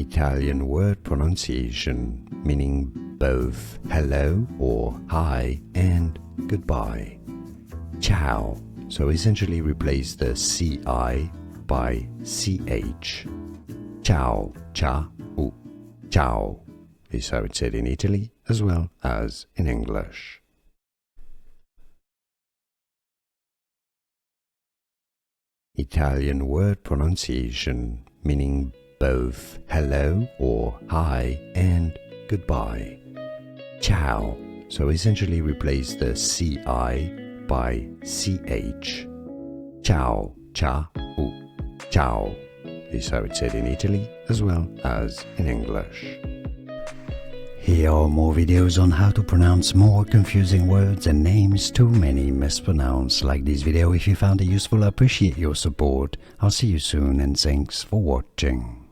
Italian word pronunciation meaning both hello or hi and goodbye. Ciao, so essentially replace the CI by CH. Ciao, ciao, ciao is how it's said in Italy as well as in English. Italian word pronunciation meaning both hello or hi and goodbye. Ciao, so essentially replace the CI by CH. Ciao, ciao, ciao is how it's said in Italy as well as in English. Here are more videos on how to pronounce more confusing words and names too many mispronounced. Like this video if you found it useful. I appreciate your support. I'll see you soon and thanks for watching.